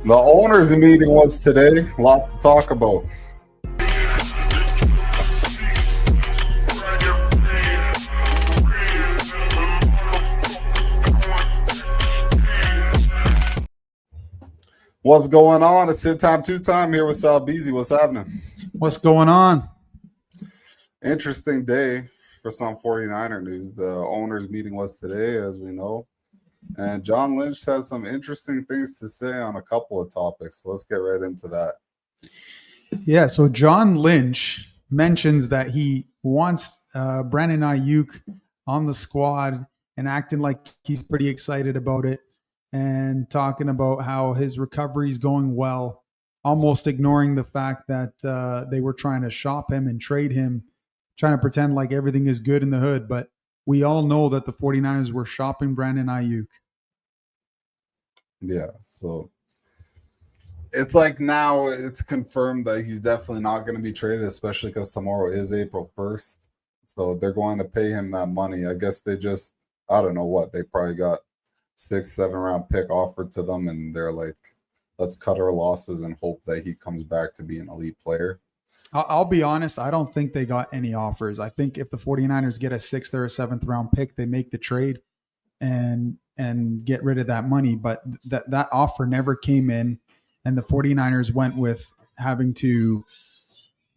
The owners' meeting was today. Lots to talk about. What's going on? It's Sit Time, Two Time here with Sal Beasy. What's happening? What's going on? Interesting day for some 49er news. The owners' meeting was today, as we know. And John Lynch had some interesting things to say on a couple of topics. Let's get right into that. Yeah, so John Lynch mentions that he wants Brandon Aiyuk on the squad and acting like he's pretty excited about it and talking about how his recovery is going well, almost ignoring the fact that they were trying to shop him and trade him, trying to pretend like everything is good in the hood. But we all know that the 49ers were shopping Brandon Aiyuk. Yeah, so it's like now it's confirmed that he's definitely not going to be traded, especially because tomorrow is April 1st. So they're going to pay him that money. I guess they just, I don't know what, they probably got 6-7 round pick offered to them, and they're like, let's cut our losses and hope that he comes back to be an elite player. I'll be honest, I don't think they got any offers. I think if the 49ers get a 6th or a 7th round pick, they make the trade and get rid of that money. But that offer never came in, and the 49ers went with having to,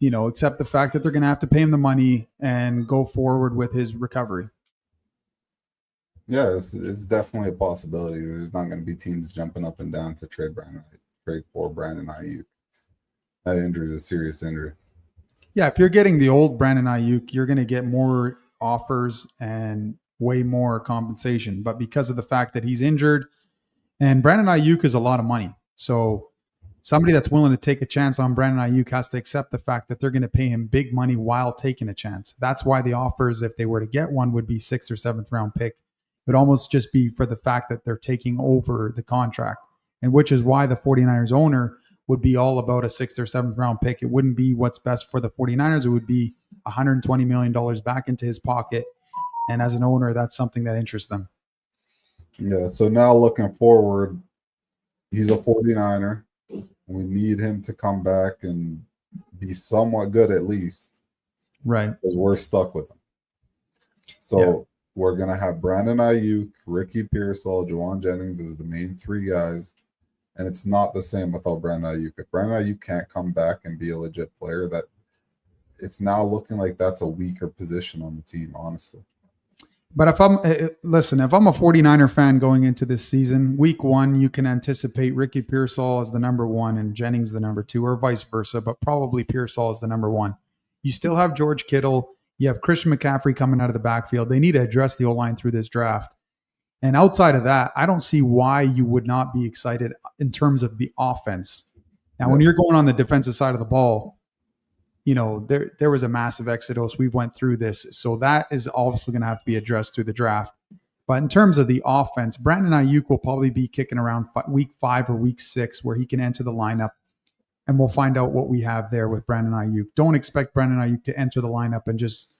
accept the fact that they're going to have to pay him the money and go forward with his recovery. Yeah, it's definitely a possibility. There's not going to be teams jumping up and down to trade for Brandon Aiyuk. That injury is a serious injury. Yeah, if you're getting the old Brandon Aiyuk, you're going to get more offers and way more compensation. But because of the fact that he's injured, and Brandon Aiyuk is a lot of money. So somebody that's willing to take a chance on Brandon Aiyuk has to accept the fact that they're going to pay him big money while taking a chance. That's why the offers, if they were to get one, would be 6th or 7th round pick. It would almost just be for the fact that they're taking over the contract, and which is why the 49ers owner would be all about a 6th or 7th round pick. It wouldn't be what's best for the 49ers. It would be $120 million back into his pocket. And as an owner, that's something that interests them. Yeah, so now looking forward, he's a 49er. We need him to come back and be somewhat good at least. Right. Because we're stuck with him. So we're going to have Brandon Aiyuk, Ricky Pearsall, Juwan Jennings as the main three guys. And it's not the same without Brandon Aiyuk. If Brandon Aiyuk can't come back and be a legit player, that it's now looking like that's a weaker position on the team, honestly. But if I'm a 49er fan going into this season, week 1, you can anticipate Ricky Pearsall as the number 1 and Jennings the number 2, or vice versa, but probably Pearsall as the number 1. You still have George Kittle. You have Christian McCaffrey coming out of the backfield. They need to address the O-line through this draft. And outside of that, I don't see why you would not be excited in terms of the offense. Now, when you're going on the defensive side of the ball, there was a massive exodus. We went through this. So that is also going to have to be addressed through the draft. But in terms of the offense, Brandon Aiyuk will probably be kicking around week 5 or week 6 where he can enter the lineup. And we'll find out what we have there with Brandon Aiyuk. Don't expect Brandon Aiyuk to enter the lineup and just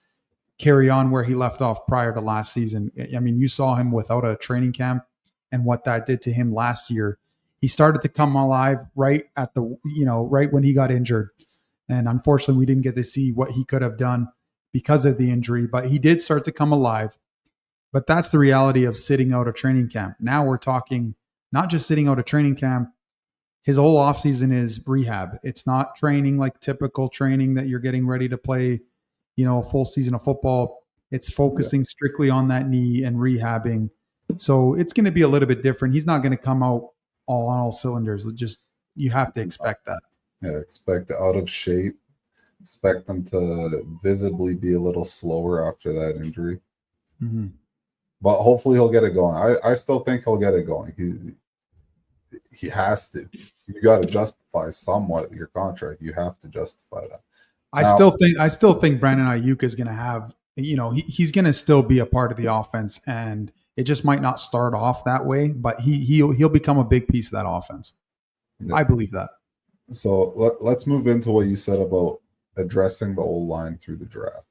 carry on where he left off prior to last season. I mean, you saw him without a training camp and what that did to him last year. He started to come alive right when he got injured. And unfortunately, we didn't get to see what he could have done because of the injury, but he did start to come alive. But that's the reality of sitting out of training camp. Now we're talking not just sitting out of training camp. His whole offseason is rehab. It's not training like typical training that you're getting ready to play, a full season of football. It's focusing strictly on that knee and rehabbing. So it's going to be a little bit different. He's not going to come out on all cylinders. You have to expect that. Yeah, expect out of shape. Expect them to visibly be a little slower after that injury. Mm-hmm. But hopefully he'll get it going. I still think he'll get it going. He has to. You got to justify somewhat your contract. You have to justify that. I still think Brandon Aiyuk is going to have, he's going to still be a part of the offense, and it just might not start off that way, but he'll become a big piece of that offense. Yeah. I believe that. So let's move into what you said about addressing the O-line through the draft.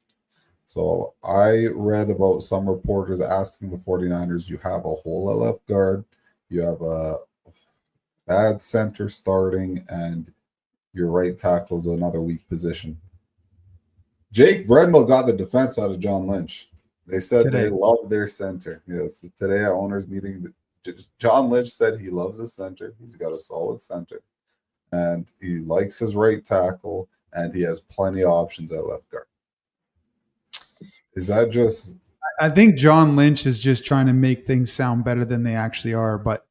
So I read about some reporters asking the 49ers, you have a hole at left guard, you have a bad center starting, and your right tackle's another weak position. Jake Brendel got the defense out of John Lynch. They said Today. they love their center. Yes, today at owners meeting, John Lynch said he loves his center. He's got a solid center, and he likes his right tackle, and he has plenty of options at left guard. Is that just? I think John Lynch is just trying to make things sound better than they actually are, but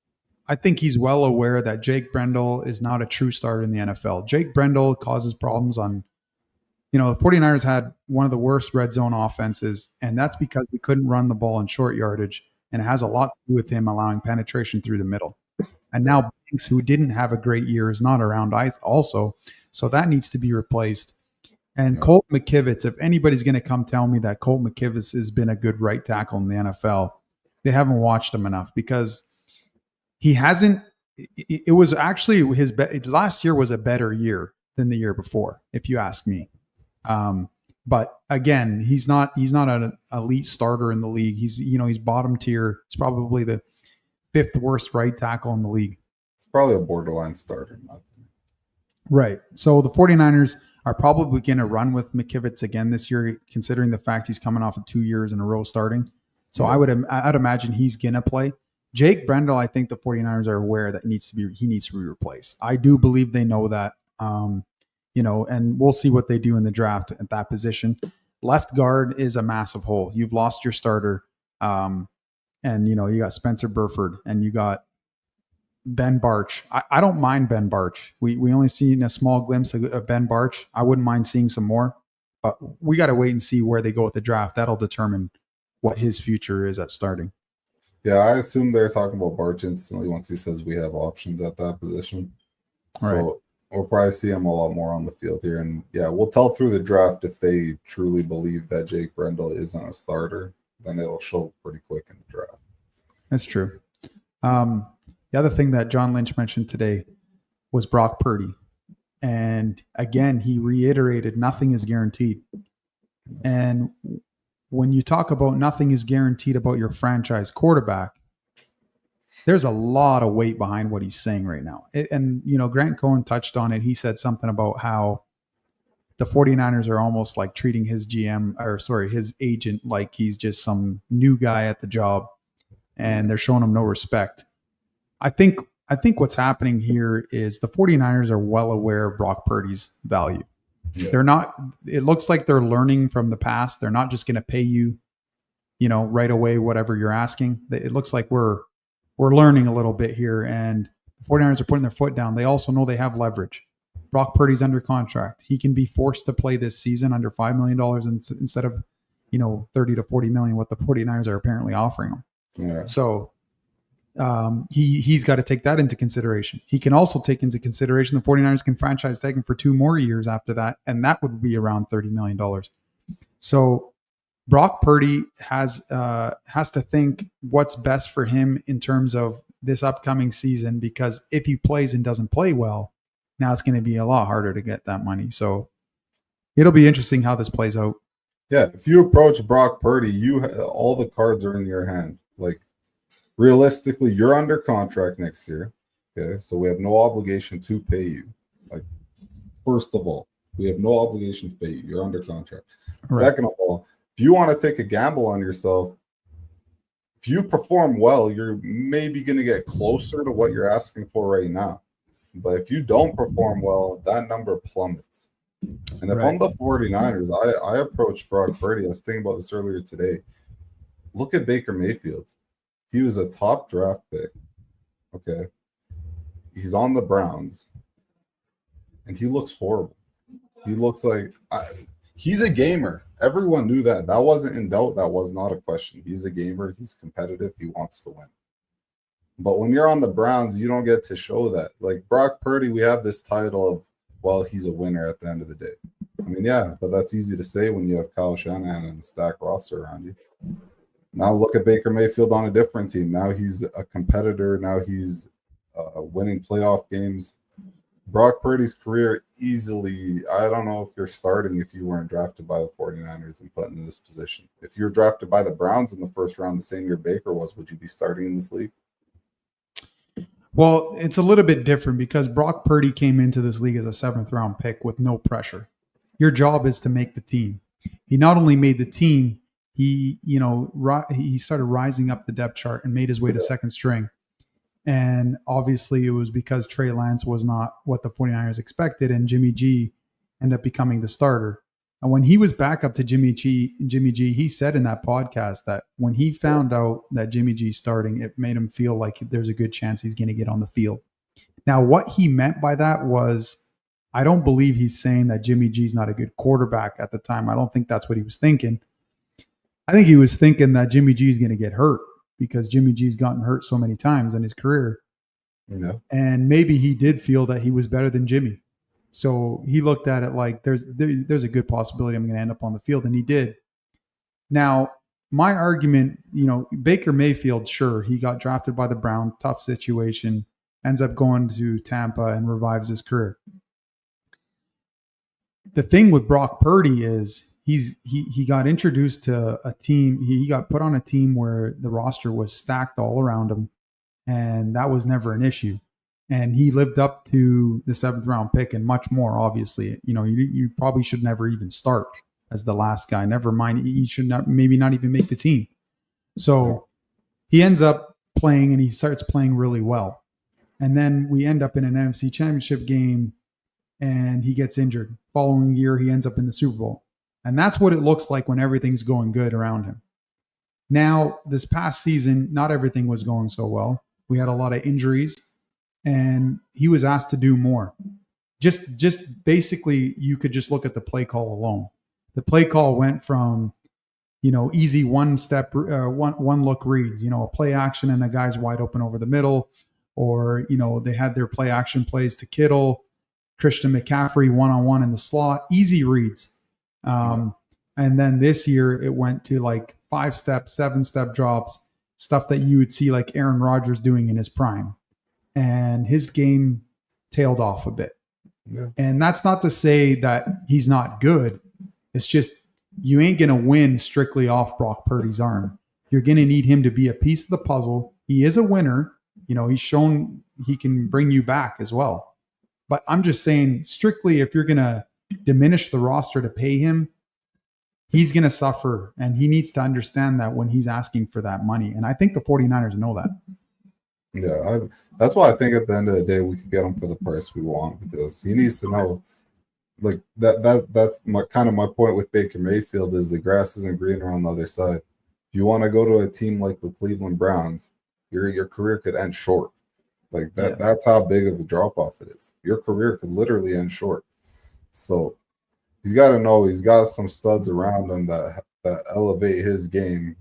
I think he's well aware that Jake Brendel is not a true starter in the NFL. Jake Brendel causes problems on, the 49ers had one of the worst red zone offenses, and that's because we couldn't run the ball in short yardage, and it has a lot to do with him allowing penetration through the middle. And now Banks, who didn't have a great year, is not around also, so that needs to be replaced. And Colt McKivitz, if anybody's going to come tell me that Colt McKivitz has been a good right tackle in the NFL, they haven't watched him enough, because he hasn't. It was actually last year was a better year than the year before, if you ask me. But again, he's not an elite starter in the league. He's bottom tier. He's probably the 5th worst right tackle in the league. It's probably a borderline starter. Right. So the 49ers are probably going to run with McKivitz again this year, considering the fact he's coming off of 2 years in a row starting. So I'd imagine he's going to play. Jake Brendel, I think the 49ers are aware that he needs to be replaced. I do believe they know that, and we'll see what they do in the draft at that position. Left guard is a massive hole. You've lost your starter. And you got Spencer Burford and you got Ben Barch. I don't mind Ben Barch. We only seen a small glimpse of Ben Barch. I wouldn't mind seeing some more, but we got to wait and see where they go with the draft. That'll determine what his future is at starting. Yeah, I assume they're talking about Barch instantly once he says we have options at that position. So we'll probably see him a lot more on the field here. And yeah, we'll tell through the draft if they truly believe that Jake Brendel isn't a starter. Then it'll show pretty quick in the draft. That's true. The other thing that John Lynch mentioned today was Brock Purdy. And again, he reiterated nothing is guaranteed. And when you talk about nothing is guaranteed about your franchise quarterback, there's a lot of weight behind what he's saying right now. Grant Cohen touched on it. He said something about how the 49ers are almost like treating his his agent like he's just some new guy at the job, and they're showing him no respect. I think what's happening here is the 49ers are well aware of Brock Purdy's value. Yeah. It looks like they're learning from the past. They're not just going to pay you, right away, whatever you're asking. It looks like we're learning a little bit here, and the 49ers are putting their foot down. They also know they have leverage. Brock Purdy's under contract. He can be forced to play this season under $5 million instead of, 30 to 40 million, what the 49ers are apparently offering him. Yeah. So he's got to take that into consideration. He can also take into consideration the 49ers can franchise tag him for 2 more years after that, and that would be around $30 million. So Brock Purdy has to think what's best for him in terms of this upcoming season, because if he plays and doesn't play well, now it's going to be a lot harder to get that money. So it'll be interesting how this plays out. Yeah, if you approach Brock Purdy, all the cards are in your hand. Like, realistically, you're under contract next year. Okay, so we have no obligation to pay you. Like, first of all, we have no obligation to pay you. You're under contract. Right. Second of all, if you want to take a gamble on yourself, if you perform well, you're maybe going to get closer to what you're asking for right now. But if you don't perform well, that number plummets. And if I'm the 49ers, I approach Brock Purdy. I was thinking about this earlier today. Look at Baker Mayfield. He was a top draft pick. Okay. He's on the Browns. And he looks horrible. He looks like he's a gamer. Everyone knew that. That wasn't in doubt. That was not a question. He's a gamer. He's competitive. He wants to win. But when you're on the Browns, you don't get to show that. Like Brock Purdy, we have this title of, well, he's a winner at the end of the day. I mean, yeah, but that's easy to say when you have Kyle Shanahan and a stacked roster around you. Now look at Baker Mayfield on a different team. Now he's a competitor. Now he's winning playoff games. Brock Purdy's career easily, I don't know if you're starting if you weren't drafted by the 49ers and put in this position. If you're drafted by the Browns in the first round the same year Baker was, would you be starting in this league? Well, it's a little bit different because Brock Purdy came into this league as a 7th-round pick with no pressure. Your job is to make the team. He not only made the team, he started rising up the depth chart and made his way to second string. And obviously it was because Trey Lance was not what the 49ers expected, and Jimmy G ended up becoming the starter. And when he was back up to Jimmy G, he said in that podcast that when he found out that Jimmy G's starting, it made him feel like there's a good chance he's going to get on the field. Now, what he meant by that was, I don't believe he's saying that Jimmy G's not a good quarterback at the time. I don't think that's what he was thinking. I think he was thinking that Jimmy G is going to get hurt because Jimmy G's gotten hurt so many times in his career. Yeah. And maybe he did feel that he was better than Jimmy. So he looked at it like there's a good possibility I'm going to end up on the field, and he did. Now, my argument, Baker Mayfield, sure, he got drafted by the Browns, tough situation, ends up going to Tampa and revives his career. The thing with Brock Purdy is he got introduced to a team. He got put on a team where the roster was stacked all around him, and that was never an issue. And he lived up to the 7th-round pick and much more, obviously. You probably should never even start as the last guy. Never mind, he should maybe not even make the team. So he ends up playing, and he starts playing really well. And then we end up in an NFC Championship game, and he gets injured. Following year, he ends up in the Super Bowl. And that's what it looks like when everything's going good around him. Now, this past season, not everything was going so well. We had a lot of injuries, and he was asked to do more. Just basically, you could just look at the play call alone. The play call went from, easy one look reads, a play action and a guy's wide open over the middle, or, they had their play action plays to Kittle, Christian McCaffrey one-on-one in the slot, easy reads. And then this year it went to like 5-step, 7-step drops, stuff that you would see like Aaron Rodgers doing in his prime. And his game tailed off a bit. Yeah. And that's not to say that he's not good. It's just you ain't going to win strictly off Brock Purdy's arm. You're going to need him to be a piece of the puzzle. He is a winner. He's shown he can bring you back as well. But I'm just saying, strictly, if you're going to diminish the roster to pay him, he's going to suffer. And he needs to understand that when he's asking for that money. And I think the 49ers know that. Yeah, that's why I think at the end of the day we could get him for the price we want, because he needs to know, like that's my point with Baker Mayfield is the grass isn't greener on the other side. If you want to go to a team like the Cleveland Browns, your career could end short. Like that. Yeah. That's how big of a drop off it is. Your career could literally end short. So he's got to know he's got some studs around him that elevate his game.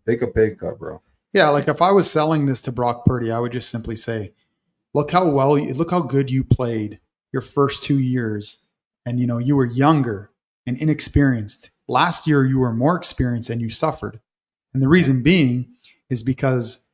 Take a pay cut, bro. Yeah, like if I was selling this to Brock Purdy, I would just simply say, look how good you played your first 2 years. And, you were younger and inexperienced. Last year, you were more experienced and you suffered. And the reason being is because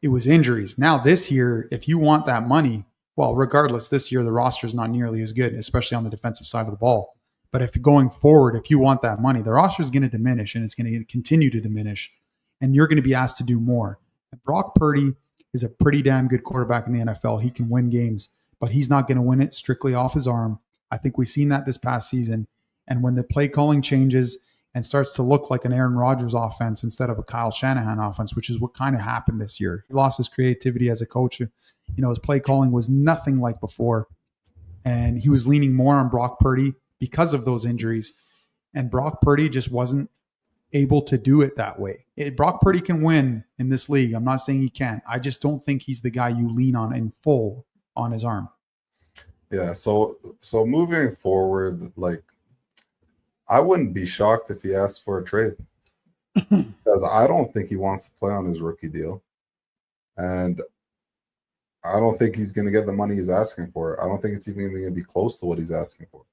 it was injuries. Now, this year, if you want that money, well, regardless, this year, the roster is not nearly as good, especially on the defensive side of the ball. But if going forward, if you want that money, the roster is going to diminish, and it's going to continue to diminish. And you're going to be asked to do more. And Brock Purdy is a pretty damn good quarterback in the NFL. He can win games, but he's not going to win it strictly off his arm. I think we've seen that this past season. And when the play calling changes and starts to look like an Aaron Rodgers offense instead of a Kyle Shanahan offense, which is what kind of happened this year. He lost his creativity as a coach. His play calling was nothing like before. And he was leaning more on Brock Purdy because of those injuries. And Brock Purdy just wasn't able to do it that way. Brock Purdy can win in this league. I'm not saying he can't. I just don't think he's the guy you lean on in full on his arm. Yeah. So moving forward, like I wouldn't be shocked if he asked for a trade because I don't think he wants to play on his rookie deal. And I don't think he's going to get the money he's asking for. I don't think it's even going to be close to what he's asking for.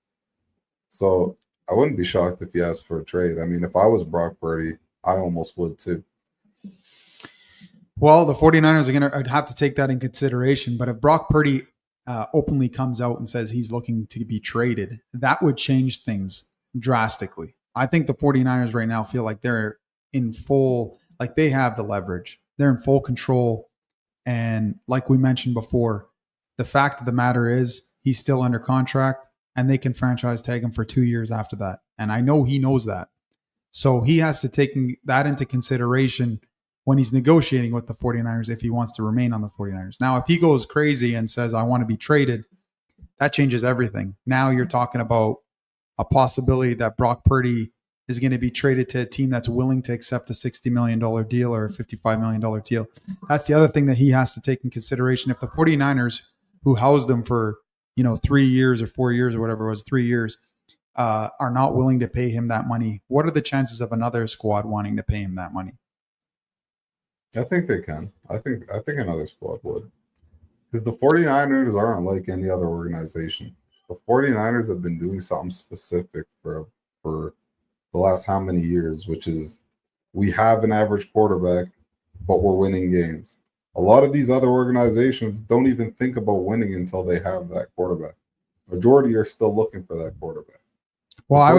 So I wouldn't be shocked if he asked for a trade. I mean, if I was Brock Purdy, I almost would too. Well, the 49ers are going to have to take that in consideration. But if Brock Purdy openly comes out and says he's looking to be traded, that would change things drastically. I think the 49ers right now feel like they're in full, like they have the leverage. They're in full control. And like we mentioned before, the fact of the matter is he's still under contract and they can franchise tag him for 2 years after that. And I know he knows that. So he has to take that into consideration when he's negotiating with the 49ers if he wants to remain on the 49ers. Now, if he goes crazy and says, I want to be traded, that changes everything. Now you're talking about a possibility that Brock Purdy is going to be traded to a team that's willing to accept a $60 million deal or a $55 million deal. That's the other thing that he has to take in consideration. If the 49ers, who housed him for 3 years or 4 years or whatever it was, 3 years, are not willing to pay him that money, what are the chances of another squad wanting to pay him that money? I think they can. I think another squad would. Because the 49ers aren't like any other organization. The 49ers have been doing something specific for the last how many years, which is we have an average quarterback, but we're winning games. A lot of these other organizations don't even think about winning until they have that quarterback. Majority are still looking for that quarterback. Well, I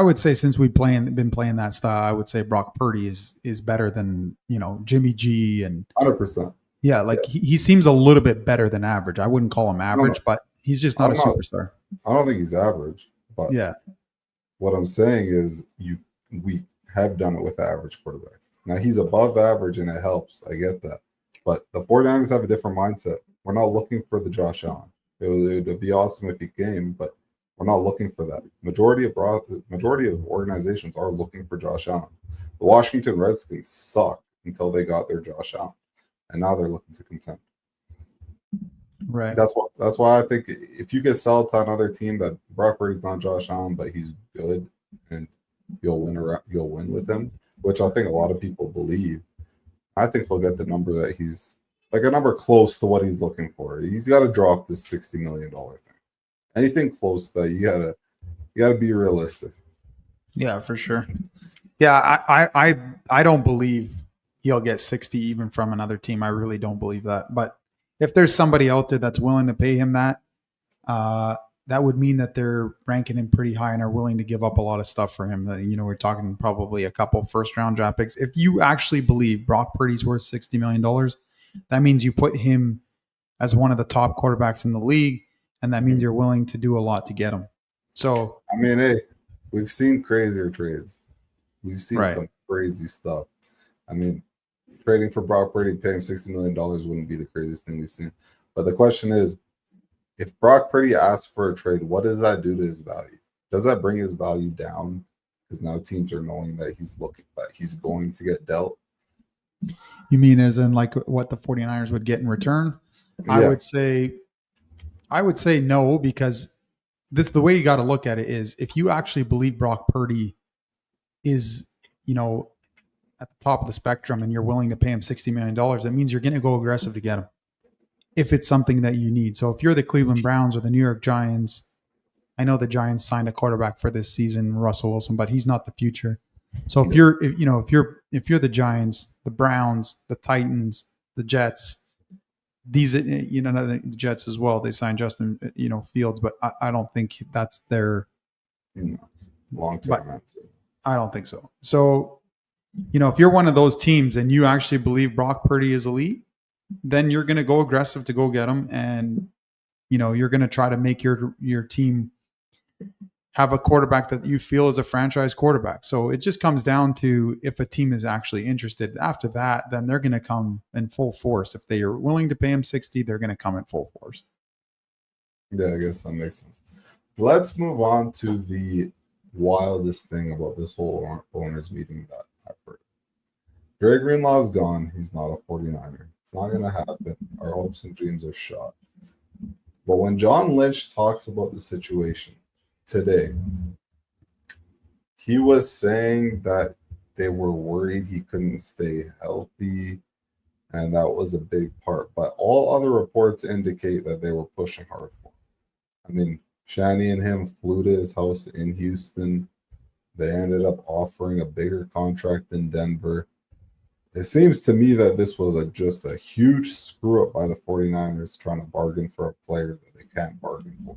would say since we've been playing that style, I would say Brock Purdy is better than Jimmy G and 100%. Yeah, he seems a little bit better than average. I wouldn't call him average, but he's just not a superstar. I don't think he's average, but yeah, what I'm saying is we have done it with average quarterbacks. Now he's above average and it helps. I get that. But the 49ers have a different mindset. We're not looking for the Josh Allen. It would be awesome if he came, but we're not looking for that. Majority of organizations are looking for Josh Allen. The Washington Redskins sucked until they got their Josh Allen, and now they're looking to contend. Right. That's why I think if you get sold to another team that Brock Purdy's not Josh Allen, but he's good and you'll win with him, which I think a lot of people believe. I think he'll get the number that he's like a number close to what he's looking for. He's got to drop this $60 million thing. Anything close to that, you gotta be realistic. Yeah, for sure. Yeah, I don't believe he'll get 60 even from another team. I really don't believe that. But if there's somebody out there that's willing to pay him that, that would mean that they're ranking him pretty high and are willing to give up a lot of stuff for him. We're talking probably a couple first-round draft picks. If you actually believe Brock Purdy's worth $60 million, that means you put him as one of the top quarterbacks in the league, and that means you're willing to do a lot to get him. So, I mean, hey, we've seen crazier trades. We've seen some crazy stuff. I mean, trading for Brock Purdy, paying $60 million wouldn't be the craziest thing we've seen. But the question is, if Brock Purdy asks for a trade, what does that do to his value? Does that bring his value down? Because now teams are knowing that he's going to get dealt. You mean as in like what the 49ers would get in return? Yeah. I would say no, because the way you got to look at it is if you actually believe Brock Purdy is, at the top of the spectrum and you're willing to pay him $60 million, that means you're going to go aggressive to get him if it's something that you need. So if you're the Cleveland Browns or the New York Giants, I know the Giants signed a quarterback for this season, Russell Wilson, but he's not the future. So if you're the Giants, the Browns, the Titans, the Jets, these, the Jets as well, they signed Justin, Fields, but I don't think that's their long-term answer. I don't think so. So, if you're one of those teams and you actually believe Brock Purdy is elite, then you're going to go aggressive to go get him. And, you're going to try to make your team have a quarterback that you feel is a franchise quarterback. So it just comes down to if a team is actually interested. After that, then they're going to come in full force. If they are willing to pay him 60, they're going to come in full force. Yeah, I guess that makes sense. Let's move on to the wildest thing about this whole owners meeting that I've heard. Dre Greenlaw is gone. He's not a 49er. It's not going to happen. Our hopes and dreams are shot. But when John Lynch talks about the situation today, he was saying that they were worried he couldn't stay healthy, and that was a big part. But all other reports indicate that they were pushing hard for him. I mean, Shani and him flew to his house in Houston. They ended up offering a bigger contract than Denver. It seems to me that this was just a huge screw up by the 49ers trying to bargain for a player that they can't bargain for.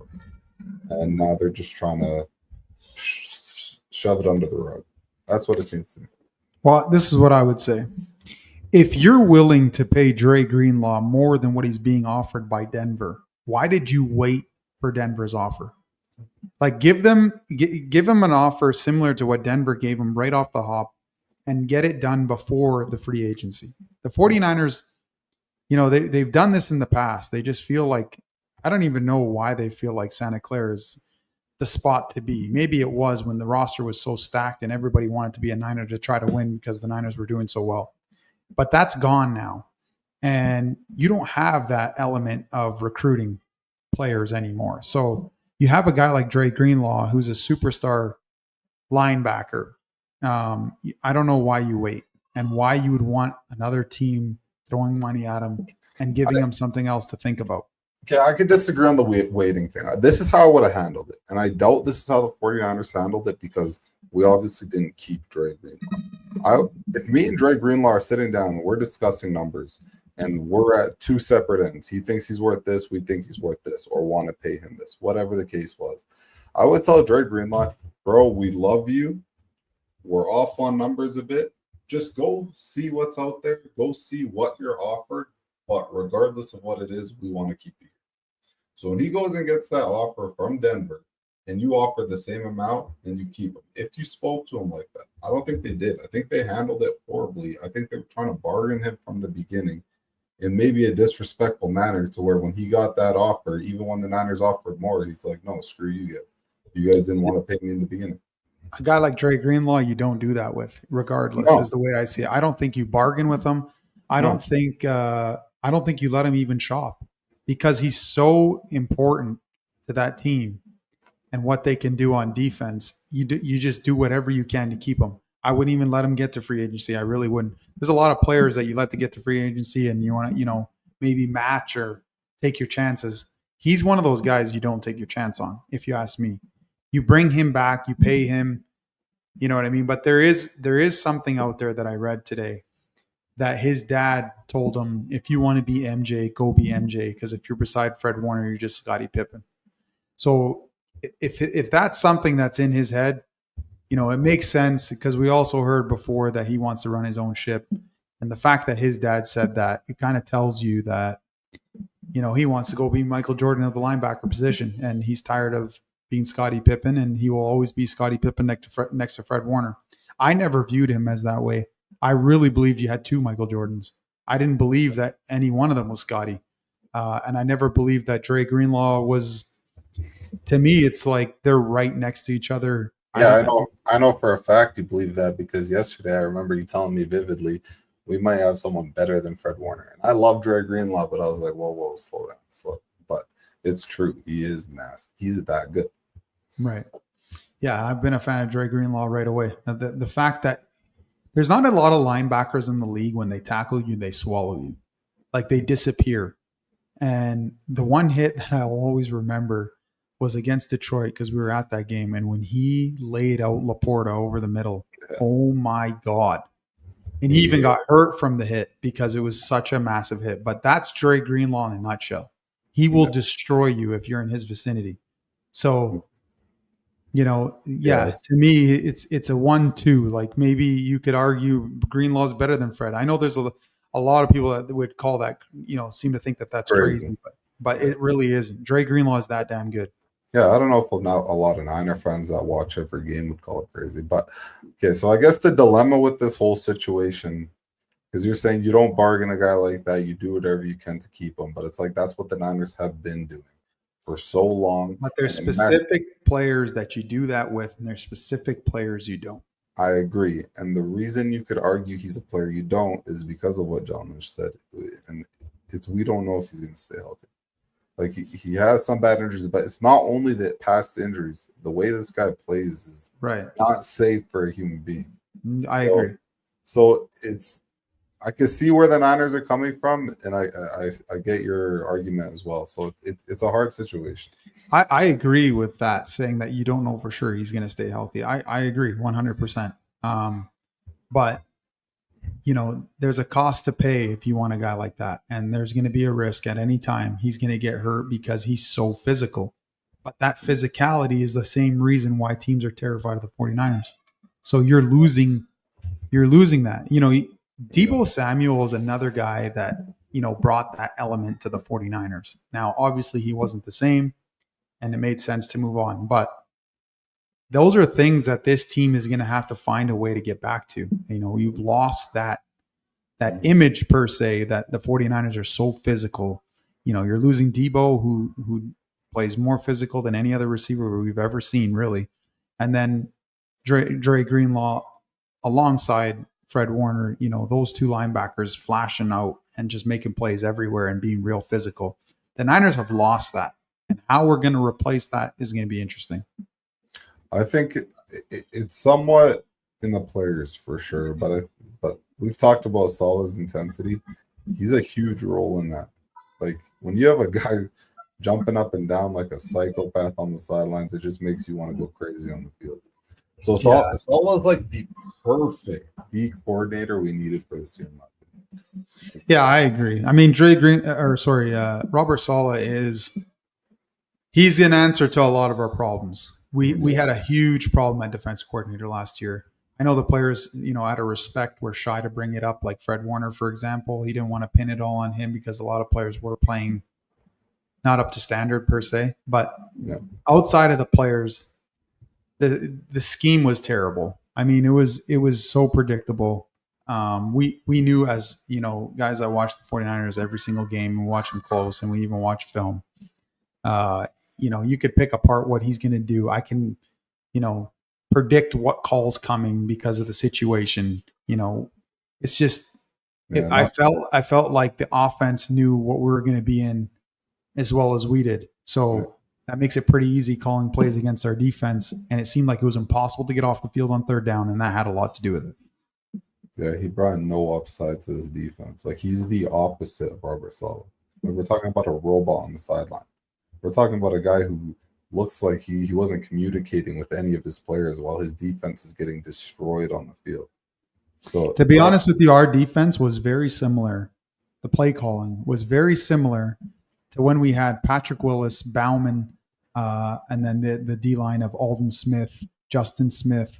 And now they're just trying to shove it under the rug. That's what it seems to me. Well, this is what I would say. If you're willing to pay Dre Greenlaw more than what he's being offered by Denver, why did you wait for Denver's offer? Like give him an offer similar to what Denver gave him right off the hop and get it done before the free agency. The 49ers, they've done this in the past. They just feel like, I don't even know why they feel like Santa Clara is the spot to be. Maybe it was when the roster was so stacked and everybody wanted to be a Niner to try to win because the Niners were doing so well. But that's gone now. And you don't have that element of recruiting players anymore. So you have a guy like Dre Greenlaw, who's a superstar linebacker. I don't know why you wait and why you would want another team throwing money at him and giving him something else to think about. Okay, I could disagree on the waiting thing. This is how I would have handled it. And I doubt this is how the 49ers handled it because we obviously didn't keep Dre Greenlaw. If me and Dre Greenlaw are sitting down and we're discussing numbers and we're at two separate ends, he thinks he's worth this, we think he's worth this, or want to pay him this, whatever the case was, I would tell Dre Greenlaw, bro, we love you. We're off on numbers a bit. Just go see what's out there. Go see what you're offered. But regardless of what it is, we want to keep you. So when he goes and gets that offer from Denver and you offer the same amount, then you keep him. If you spoke to him like that, I don't think they did. I think they handled it horribly. I think they were trying to bargain him from the beginning in maybe a disrespectful manner to where when he got that offer, even when the Niners offered more, he's like, no, screw you guys. You guys didn't want to pay me in the beginning. A guy like Dre Greenlaw, you don't do that with, regardless, is the way I see it. I don't think you bargain with him. I don't think you let him even shop because he's so important to that team and what they can do on defense. You just do whatever you can to keep him. I wouldn't even let him get to free agency. I really wouldn't. There's a lot of players that you let to get to free agency and you want to, maybe match or take your chances. He's one of those guys you don't take your chance on, if you ask me. You bring him back, you pay him, you know what I mean? But there is something out there that I read today that his dad told him, if you want to be MJ, go be MJ. Because if you're beside Fred Warner, you're just Scottie Pippen. So if that's something that's in his head, it makes sense because we also heard before that he wants to run his own ship. And the fact that his dad said that, it kind of tells you that, he wants to go be Michael Jordan of the linebacker position. And he's tired of being Scottie Pippen, and he will always be Scottie Pippen next to Fred Warner. I never viewed him as that way. I really believed you had two Michael Jordans. I didn't believe that any one of them was Scottie. And I never believed that Dre Greenlaw was, to me, it's like they're right next to each other. Yeah, I know for a fact you believe that because yesterday I remember you telling me vividly we might have someone better than Fred Warner. And I love Dre Greenlaw, but I was like, whoa, slow down. But it's true. He is nasty. He's that good. Right. Yeah, I've been a fan of Dre Greenlaw right away. The fact that there's not a lot of linebackers in the league, when they tackle you, they swallow you. Like they disappear. And the one hit that I'll always remember was against Detroit because we were at that game. And when he laid out Laporta over the middle, oh my God. And he even got hurt from the hit because it was such a massive hit. But that's Dre Greenlaw in a nutshell. He will destroy you if you're in his vicinity. So, to me, it's a 1-2. Like maybe you could argue Greenlaw's better than Fred. I know there's a lot of people that would call that, seem to think that that's crazy. But it really isn't. Dre Greenlaw is that damn good. Yeah, I don't know if not a lot of Niner fans that watch every game would call it crazy. But, okay, so I guess the dilemma with this whole situation, because you're saying you don't bargain a guy like that. You do whatever you can to keep him. But it's like that's what the Niners have been doing for so long. But there's specific players that you do that with, and there's specific players you don't. I agree. And the reason you could argue he's a player you don't is because of what John Lynch said. And we don't know if he's going to stay healthy. Like he has some bad injuries, but it's not only the past injuries. The way this guy plays is not safe for a human being. I agree. So I can see where the Niners are coming from, and I get your argument as well. So it's a hard situation. I agree with that, saying that you don't know for sure he's going to stay healthy. I agree 100%. But there's a cost to pay if you want a guy like that. And there's going to be a risk at any time he's going to get hurt because he's so physical. But that physicality is the same reason why teams are terrified of the 49ers. So you're losing that. Debo Samuel is another guy that, brought that element to the 49ers. Now, obviously, he wasn't the same, and it made sense to move on. But those are things that this team is going to have to find a way to get back to. You've lost that image per se that the 49ers are so physical. You're losing Debo, who plays more physical than any other receiver we've ever seen, really. And then Dre Greenlaw alongside Fred Warner, those two linebackers flashing out and just making plays everywhere and being real physical. The Niners have lost that. And how we're going to replace that is going to be interesting. I think it's somewhat in the players for sure, but we've talked about Salah's intensity. He's a huge role in that. Like when you have a guy jumping up and down like a psychopath on the sidelines, it just makes you want to go crazy on the field. So Salah's like the perfect D coordinator we needed for this year. Yeah, I agree. I mean, Robert Saleh he's an answer to a lot of our problems. We had a huge problem at defense coordinator last year. I know the players, out of respect, were shy to bring it up. Like Fred Warner, for example, he didn't want to pin it all on him because a lot of players were playing not up to standard per se. But outside of the players, the scheme was terrible. I mean, it was so predictable. We knew, as guys that watch the 49ers every single game, and watch them close, and we even watch film. You could pick apart what he's going to do. I can, predict what call's coming because of the situation. It's just I felt like the offense knew what we were going to be in as well as we did. So that makes it pretty easy calling plays against our defense. And it seemed like it was impossible to get off the field on third down, and that had a lot to do with it. Yeah, he brought no upside to this defense. Like he's the opposite of Robert Saleh. Like, we're talking about a robot on the sideline. We're talking about a guy who looks like he wasn't communicating with any of his players while his defense is getting destroyed on the field. So to be honest with you, our defense was very similar. The play calling was very similar to when we had Patrick Willis, Bauman, and then the D line of Alden Smith, Justin Smith,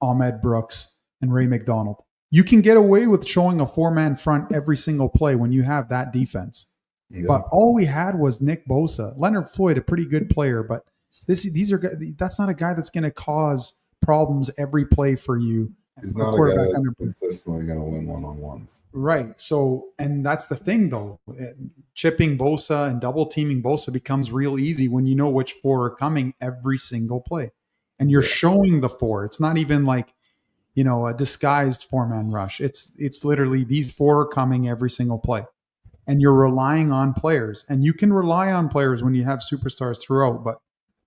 Ahmed Brooks, and Ray McDonald. You can get away with showing a 4-man front every single play when you have that defense. Yeah. But all we had was Nick Bosa. Leonard Floyd, a pretty good player, but that's not a guy that's going to cause problems every play for you. He's not a guy that's consistently going to win one-on-ones. Right. So, and that's the thing, though. Chipping Bosa and double teaming Bosa becomes real easy when you know which four are coming every single play. And you're showing the four. It's not even like, a disguised 4-man rush. It's literally these four are coming every single play. And you're relying on players. And you can rely on players when you have superstars throughout. But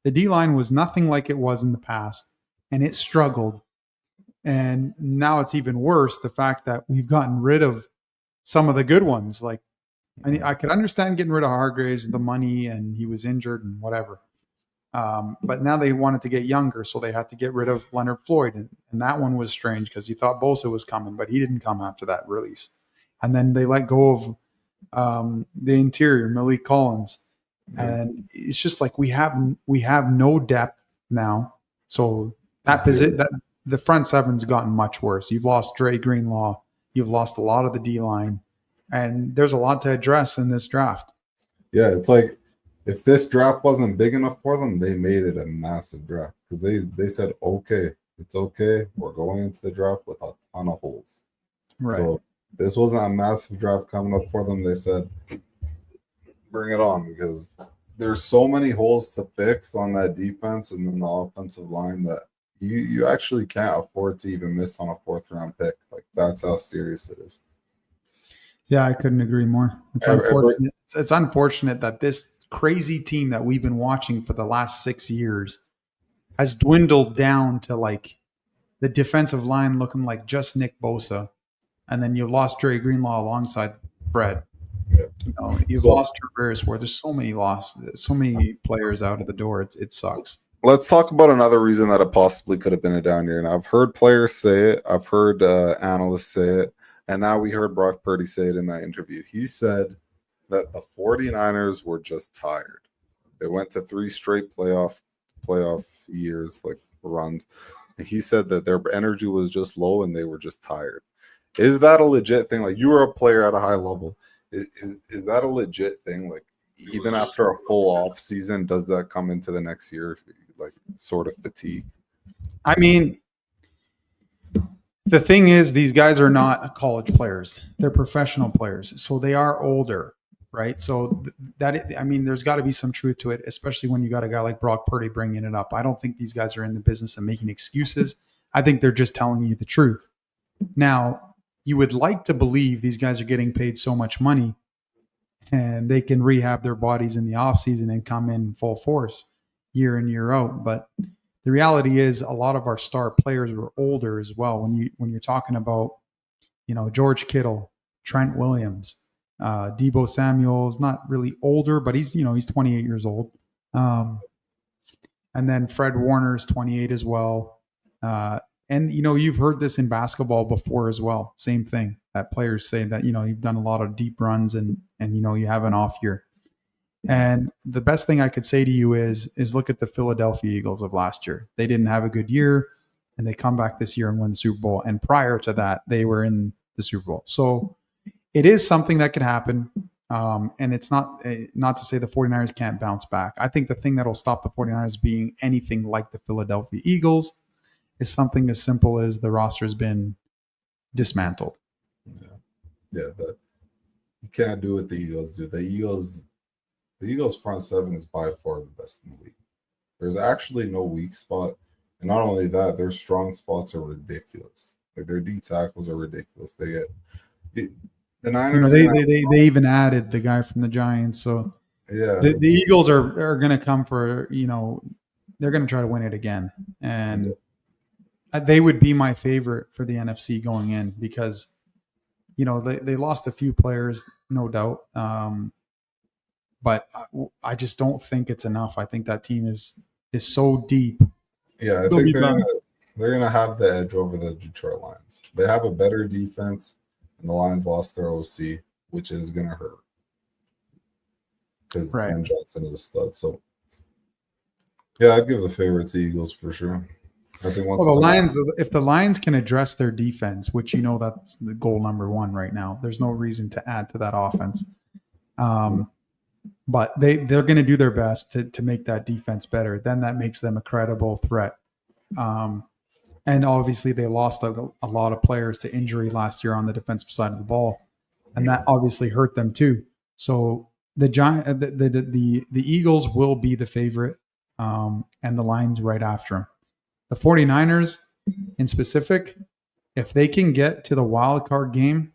the D-line was nothing like it was in the past. And it struggled. And now it's even worse, the fact that we've gotten rid of some of the good ones. Like, I could understand getting rid of Hargraves, the money, and he was injured and whatever. But now they wanted to get younger, so they had to get rid of Leonard Floyd. And that one was strange because you thought Bosa was coming, but he didn't come after that release. And then they let go of the interior, Malik Collins. And it's just like we have no depth now. So the front seven's gotten much worse. You've lost Dre Greenlaw. You've lost a lot of the D-line. And there's a lot to address in this draft. Yeah, it's like if this draft wasn't big enough for them, they made it a massive draft because they said, okay, it's okay. We're going into the draft with a ton of holes. Right. So if this wasn't a massive draft coming up for them, they said, bring it on because there's so many holes to fix on that defense and then the offensive line that you actually can't afford to even miss on a 4th-round pick. Like, that's how serious it is. Yeah, I couldn't agree more. It's unfortunate. It's unfortunate that this crazy team that we've been watching for the last 6 years has dwindled down to like the defensive line looking like just Nick Bosa, and then you've lost Dre Greenlaw alongside Fred. Yeah. You've lost Traverse, where there's so many players out of the door. It sucks. Let's talk about another reason that it possibly could have been a down year. And I've heard players say it. I've heard analysts say it. And now we heard Brock Purdy say it in that interview. He said that the 49ers were just tired. They went to 3 straight playoff years, like runs. And he said that their energy was just low and they were just tired. Is that a legit thing? Like, you were a player at a high level. Is that a legit thing? Like, even after a full off season, does that come into the next year, like, sort of fatigue? I mean, the thing is, these guys are not college players; they're professional players, so they are older, right? So there's got to be some truth to it, especially when you got a guy like Brock Purdy bringing it up. I don't think these guys are in the business of making excuses. I think they're just telling you the truth. Now, you would like to believe these guys are getting paid so much money and they can rehab their bodies in the off season and come in full force year in, year out. But the reality is a lot of our star players were older as well. When you're talking about, George Kittle, Trent Williams, Debo Samuel's not really older, but he's 28 years old. And then Fred Warner's 28 as well. And you've heard this in basketball before as well. Same thing, that players say that you've done a lot of deep runs and you have an off year. And the best thing I could say to you is look at the Philadelphia Eagles of last year. They didn't have a good year, and they come back this year and win the Super Bowl. And prior to that, they were in the Super Bowl. So it is something that could happen. And it's not to say the 49ers can't bounce back. I think the thing that will stop the 49ers being anything like the Philadelphia Eagles is something as simple as the roster has been dismantled. Yeah, you can't do what the Eagles do. The Eagles front seven is by far the best in the league. There's actually no weak spot. And not only that, their strong spots are ridiculous. Like, their D tackles are ridiculous. They get the Niners. They even added the guy from the Giants. So yeah, the Eagles are going to come for, they're going to try to win it again. And they would be my favorite for the NFC going in because, they lost a few players, no doubt. But I just don't think it's enough. I think that team is so deep. Yeah, I think they're gonna have the edge over the Detroit Lions. They have a better defense, and the Lions lost their OC, which is gonna hurt because Ben Johnson is a stud. So, yeah, I'd give the favorite to Eagles for sure. I think if the Lions can address their defense, which that's the goal number one right now, there's no reason to add to that offense. But they're going to do their best to make that defense better. Then that makes them a credible threat. And obviously they lost a lot of players to injury last year on the defensive side of the ball, and that obviously hurt them too. So the Eagles will be the favorite, and the Lions right after them. The 49ers in specific, if they can get to the wild card game,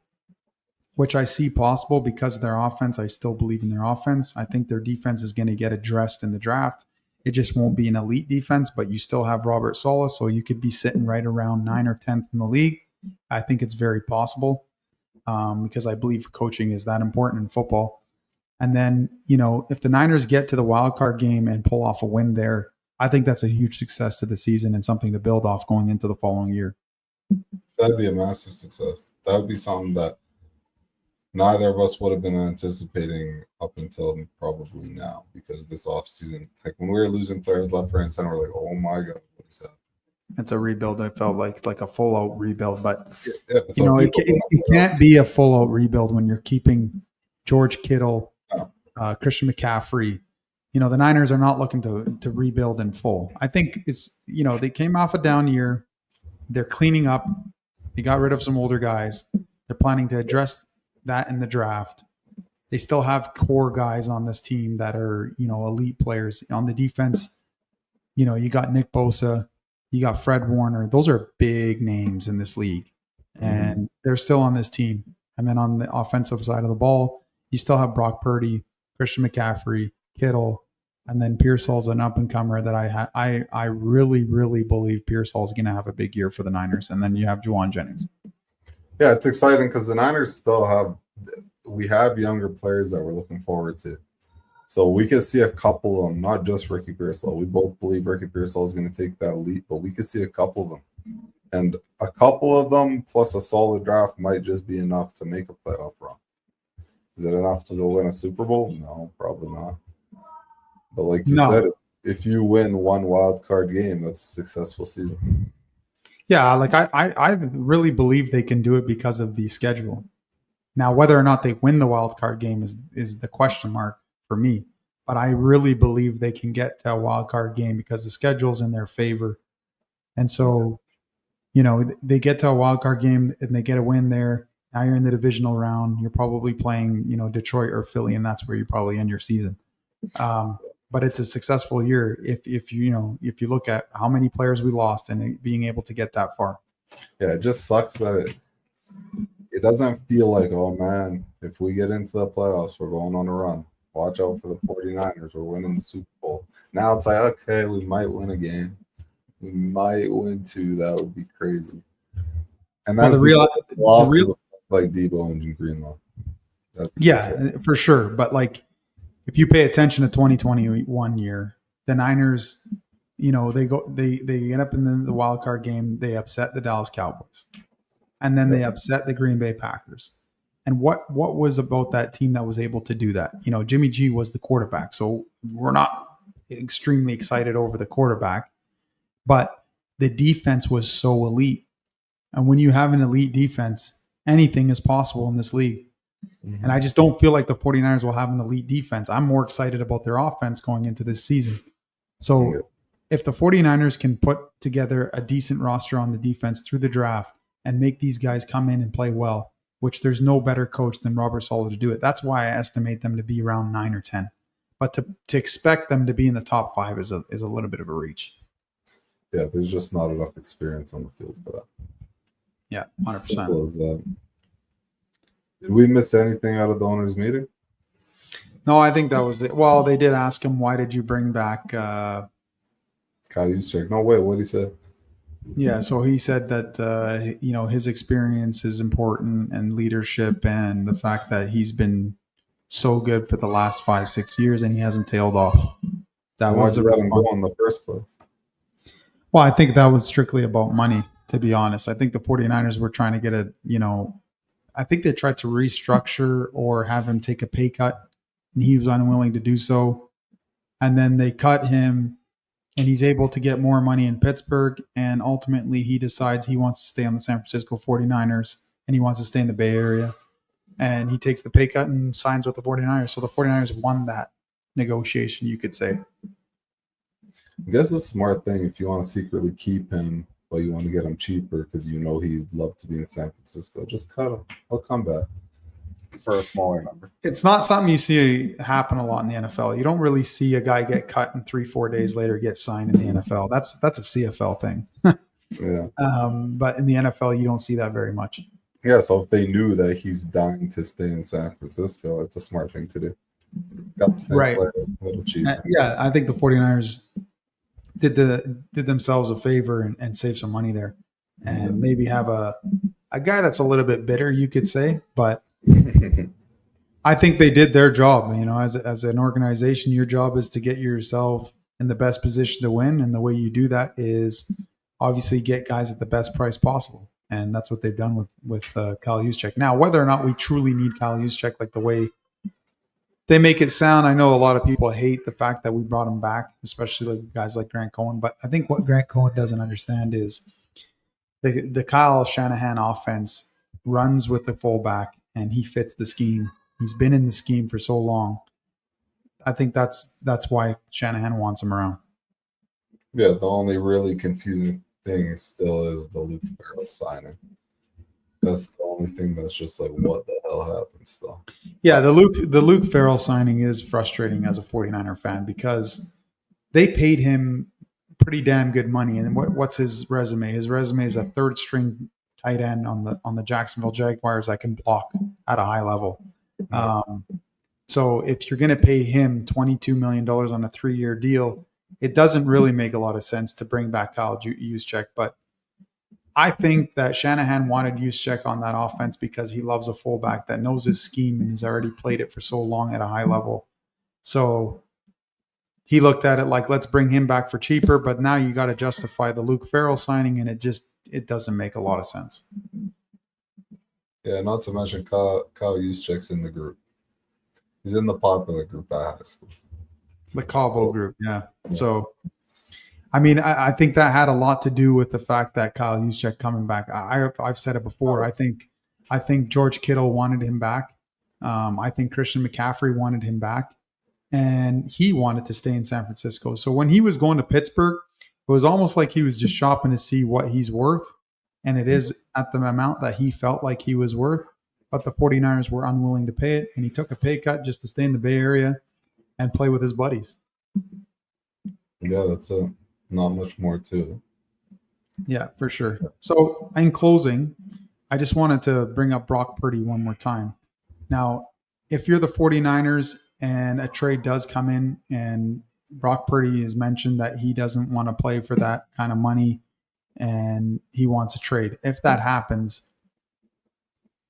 which I see possible because of their offense, I still believe in their offense. I think their defense is going to get addressed in the draft. It just won't be an elite defense, but you still have Robert Saleh, so you could be sitting right around 9th or 10th in the league. I think it's very possible because I believe coaching is that important in football. And then, if the Niners get to the wild card game and pull off a win there, I think that's a huge success to the season and something to build off going into the following year. That'd be a massive success. That would be something that neither of us would have been anticipating up until probably now, because this offseason, like when we were losing players left, right, and center, we're like, oh my God, what is that? It's a rebuild. It felt like a full out rebuild, but it can't be a full out rebuild when you're keeping George Kittle, Christian McCaffrey. The Niners are not looking to rebuild in full. I think it's, they came off a down year. They're cleaning up. They got rid of some older guys. They're planning to address that in the draft. They still have core guys on this team that are, elite players. On the defense, you got Nick Bosa, you got Fred Warner. Those are big names in this league, and they're still on this team. And then on the offensive side of the ball, you still have Brock Purdy, Christian McCaffrey, Kittle, and then Pearsall's an up-and-comer that I really, really believe Pearsall's going to have a big year for the Niners. And then you have Juwan Jennings. Yeah, it's exciting because the Niners still have younger players that we're looking forward to. So we could see a couple of them, not just Ricky Pearsall. We both believe Ricky Pearsall is going to take that leap, but we could see a couple of them. And a couple of them plus a solid draft might just be enough to make a playoff run. Is it enough to go win a Super Bowl? No, probably not. But like you said, if you win one wild card game, that's a successful season. Yeah, like I really believe they can do it because of the schedule. Now, whether or not they win the wild card game is the question mark for me. But I really believe they can get to a wild card game because the schedule's in their favor. And so, they get to a wild card game and they get a win there. Now you're in the divisional round. You're probably playing, Detroit or Philly, and that's where you probably end your season. But it's a successful year if you look at how many players we lost and being able to get that far. Yeah, it just sucks that it doesn't feel like, oh man, if we get into the playoffs, we're going on a run. Watch out for the 49ers. We're winning the Super Bowl. Now it's like, okay, we might win a game. We might win 2. That would be crazy. And that's losses like Debo and Greenlaw. For sure. But like, if you pay attention to 2021 year, the Niners, they end up in the wild card game. They upset the Dallas Cowboys, and then they upset the Green Bay Packers. And what was about that team that was able to do that? Jimmy G was the quarterback, so we're not extremely excited over the quarterback, but the defense was so elite. And when you have an elite defense, anything is possible in this league. Mm-hmm. And I just don't feel like the 49ers will have an elite defense. I'm more excited about their offense going into this season. So if the 49ers can put together a decent roster on the defense through the draft and make these guys come in and play well, which there's no better coach than Robert Saleh to do it. That's why I estimate them to be around 9 or 10. But to expect them to be in the top 5 is a little bit of a reach. Yeah, there's just not enough experience on the field for that. Yeah, 100%. Simple as that. Did we miss anything out of the owners' meeting? No, I think that was it. Well, they did ask him, why did you bring back Kyle Juszczyk? No, wait, what did he say? Yeah, so he said that his experience is important and leadership and the fact that he's been so good for the last 5-6 years and he hasn't tailed off. That was the reason go in the first place. Well, I think that was strictly about money, to be honest. I think the 49ers were trying to get I think they tried to restructure or have him take a pay cut, and he was unwilling to do so. And then they cut him, and he's able to get more money in Pittsburgh, and ultimately he decides he wants to stay on the San Francisco 49ers, and he wants to stay in the Bay Area. And he takes the pay cut and signs with the 49ers. So the 49ers won that negotiation, you could say. I guess it's a smart thing if you want to secretly keep him, but you want to get him cheaper because he'd love to be in San Francisco. Just cut him. He'll come back for a smaller number. It's not something you see happen a lot in the NFL. You don't really see a guy get cut and 3-4 days later get signed in the NFL. That's a CFL thing. Yeah. But in the NFL, you don't see that very much. Yeah, so if they knew that he's dying to stay in San Francisco, it's a smart thing to do. Got the same player, a little cheaper. Yeah, I think the 49ers did themselves a favor and save some money there, and maybe have a guy that's a little bit bitter, you could say, but I think they did their job. As an organization, your job is to get yourself in the best position to win, and the way you do that is obviously get guys at the best price possible, and that's what they've done with Kyle Juszczyk. Now, whether or not we truly need Kyle Juszczyk, like the way they make it sound, I know a lot of people hate the fact that we brought him back, especially like guys like Grant Cohen. But I think what Grant Cohen doesn't understand is the Kyle Shanahan offense runs with the fullback, and he fits the scheme. He's been in the scheme for so long. I think that's why Shanahan wants him around. Yeah, the only really confusing thing still is the Luke Farrell signing. That's the only thing that's just like, what the hell happened still? Yeah, the Luke Farrell signing is frustrating as a 49er fan because they paid him pretty damn good money. And what's his resume? His resume is a third string tight end on the Jacksonville Jaguars that can block at a high level. So if you're going to pay him $22 million on a 3-year deal, it doesn't really make a lot of sense to bring back Kyle Juszczyk. But I think that Shanahan wanted Juszczyk on that offense because he loves a fullback that knows his scheme and has already played it for so long at a high level. So he looked at it like, let's bring him back for cheaper, but now you got to justify the Luke Farrell signing, and it doesn't make a lot of sense. Yeah, not to mention Kyle Juszczyk's in the group. He's in the popular group at high school. The Cabo group, yeah. So I mean, I think that had a lot to do with the fact that Kyle Juszczyk coming back. I've said it before. I think George Kittle wanted him back. I think Christian McCaffrey wanted him back, and he wanted to stay in San Francisco. So when he was going to Pittsburgh, it was almost like he was just shopping to see what he's worth, and it is at the amount that he felt like he was worth. But the 49ers were unwilling to pay it, and he took a pay cut just to stay in the Bay Area and play with his buddies. Yeah, that's it. Not much more to it. Yeah, for sure. So in closing, I just wanted to bring up Brock Purdy one more time. Now, if you're the 49ers and a trade does come in and Brock Purdy has mentioned that he doesn't want to play for that kind of money and he wants a trade. If that happens,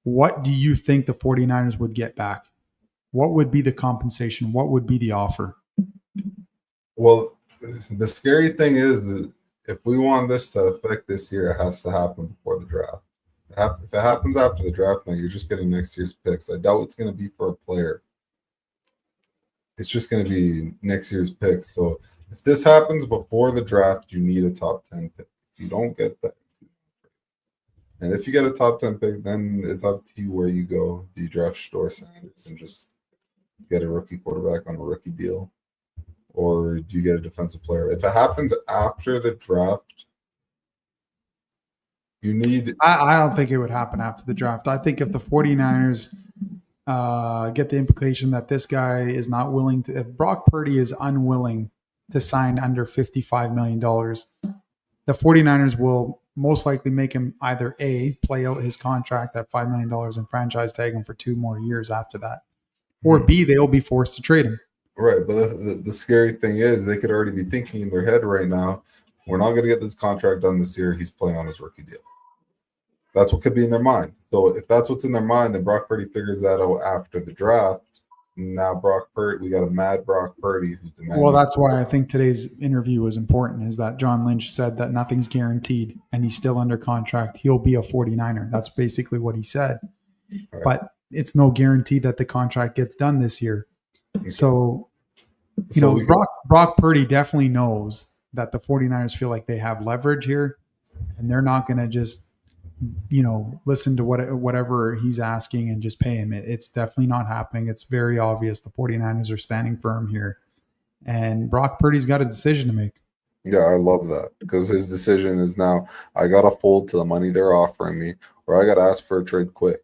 what do you think the 49ers would get back? What would be the compensation? What would be the offer? Well, the scary thing is that if we want this to affect this year, it has to happen before the draft. If it happens after the draft, now you're just getting next year's picks. I doubt it's going to be for a player. It's just going to be next year's picks. So if this happens before the draft, you need a top 10 pick. If you don't get that, and if you get a top 10 pick, then it's up to you where you go. Do you draft Shador Sanders and just get a rookie quarterback on a rookie deal? Or do you get a defensive player? If it happens after the draft, you need... I don't think it would happen after the draft. I think if the 49ers get the implication that this guy is not willing to... If Brock Purdy is unwilling to sign under $55 million, the 49ers will most likely make him either A, play out his contract at $5 million and franchise tag him for 2 more years after that, or B, they'll be forced to trade him. Right, but the scary thing is they could already be thinking in their head right now, we're not going to get this contract done this year. He's playing on his rookie deal. That's what could be in their mind. So if that's what's in their mind and Brock Purdy figures that out after the draft, now we got a mad Brock Purdy who's demanding. Well, that's why I think today's interview was important, is that John Lynch said that nothing's guaranteed and he's still under contract. He'll be a 49er. That's basically what he said. Right. But it's no guarantee that the contract gets done this year. Okay. So Brock Purdy definitely knows that the 49ers feel like they have leverage here and they're not going to just, listen to whatever he's asking and just pay him. It's definitely not happening. It's very obvious the 49ers are standing firm here. And Brock Purdy's got a decision to make. Yeah, I love that because his decision is now I got to fold to the money they're offering me or I got to ask for a trade quick.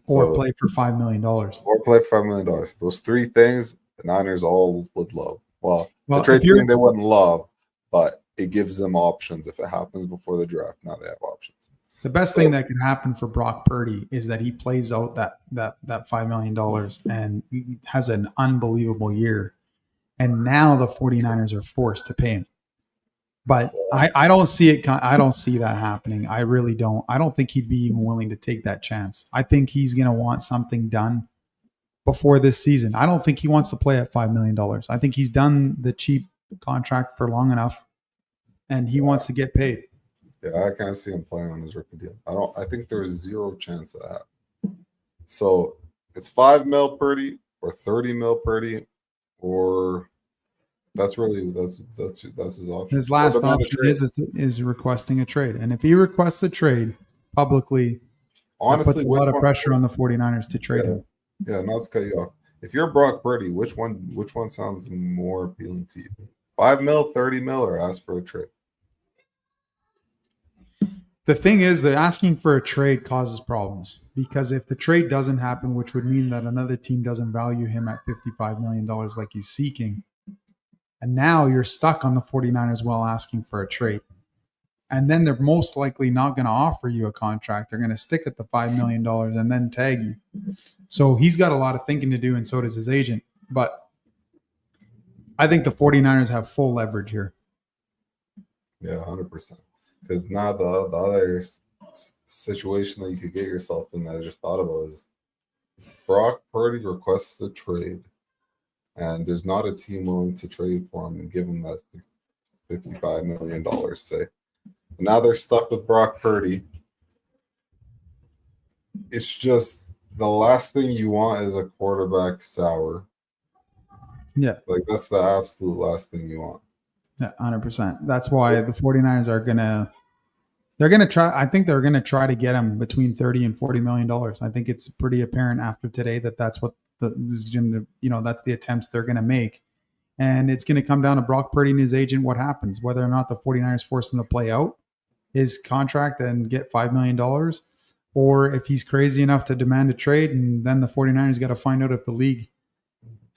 Or play for $5 million. Or play for $5 million. Those 3 things the Niners all would love. Well the trade thing they wouldn't love, but it gives them options if it happens before the draft. Now they have options. The best thing that could happen for Brock Purdy is that he plays out that $5 million and has an unbelievable year. And now the 49ers are forced to pay him. But I don't see it. I don't see that happening. I really don't. I don't think he'd be even willing to take that chance. I think he's going to want something done before this season. I don't think he wants to play at $5 million. I think he's done the cheap contract for long enough and he wants to get paid. Yeah, I can't see him playing on his rookie deal. I think there's 0 chance of that. So it's $5 million Purdy or $30 million Purdy, or that's his option. His last option is requesting a trade. And if he requests a trade publicly, honestly, puts a lot of pressure on the 49ers to trade him. Yeah, not to cut you off. If you're Brock Purdy, which one sounds more appealing to you? $5 million, $30 million, or ask for a trade? The thing is that asking for a trade causes problems because if the trade doesn't happen, which would mean that another team doesn't value him at $55 million like he's seeking, and now you're stuck on the 49ers while asking for a trade. And then they're most likely not going to offer you a contract. They're going to stick at the $5 million and then tag you. So he's got a lot of thinking to do, and so does his agent. But I think the 49ers have full leverage here. Yeah, 100%. Because now the other situation that you could get yourself in that I just thought about is Brock Purdy requests a trade and there's not a team willing to trade for him and give him that $55 million, say. Now they're stuck with Brock Purdy. It's just the last thing you want is a quarterback sour. Yeah. Like that's the absolute last thing you want. Yeah, 100%. That's why the 49ers are they're going to try. I think they're going to try to get him between 30 and 40 million dollars. I think it's pretty apparent after today that that's what that's the attempts they're going to make. And it's going to come down to Brock Purdy and his agent what happens, whether or not the 49ers force him to play out his contract and get $5 million, or if he's crazy enough to demand a trade, and then the 49ers got to find out if the league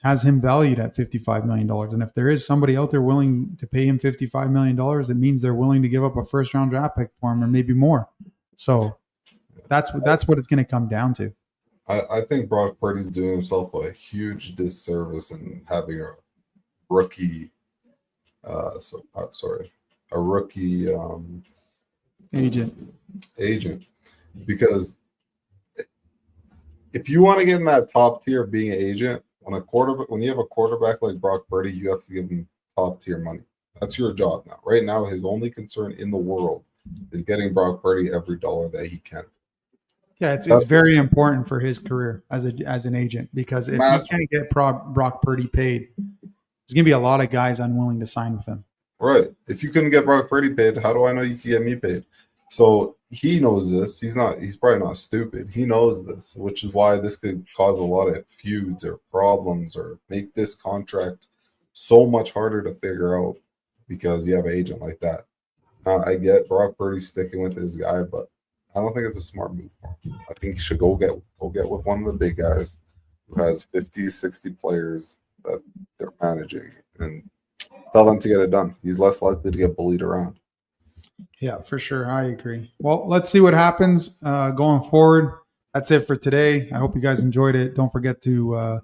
has him valued at $55 million. And if there is somebody out there willing to pay him $55 million, it means they're willing to give up a first round draft pick for him or maybe more. So that's what it's going to come down to. I think Brock Purdy's doing himself a huge disservice in having a rookie, a rookie agent, because if you want to get in that top tier of being an agent, when you have a quarterback like Brock Purdy, you have to give him top tier money. That's your job now. Right now, his only concern in the world is getting Brock Purdy every dollar that he can. Yeah, it's very important for his career as an agent, because if he can't get Brock Purdy paid, there's going to be a lot of guys unwilling to sign with him. Right. If you couldn't get Brock Purdy paid, how do I know you can get me paid? So he knows this. He's probably not stupid. He knows this, which is why this could cause a lot of feuds or problems or make this contract so much harder to figure out because you have an agent like that. Now, I get Brock Purdy sticking with his guy, but I don't think it's a smart move for him. I think he should go get with one of the big guys who has 50, 60 players that they're managing and tell them to get it done. He's less likely to get bullied around. Yeah, for sure. I agree. Well, let's see what happens going forward. That's it for today. I hope you guys enjoyed it. Don't forget to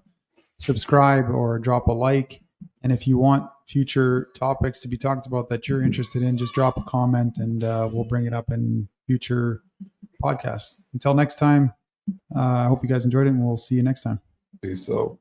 subscribe or drop a like. And if you want future topics to be talked about that you're interested in, just drop a comment and we'll bring it up in future podcasts. Until next time, I hope you guys enjoyed it, and we'll see you next time. Peace out.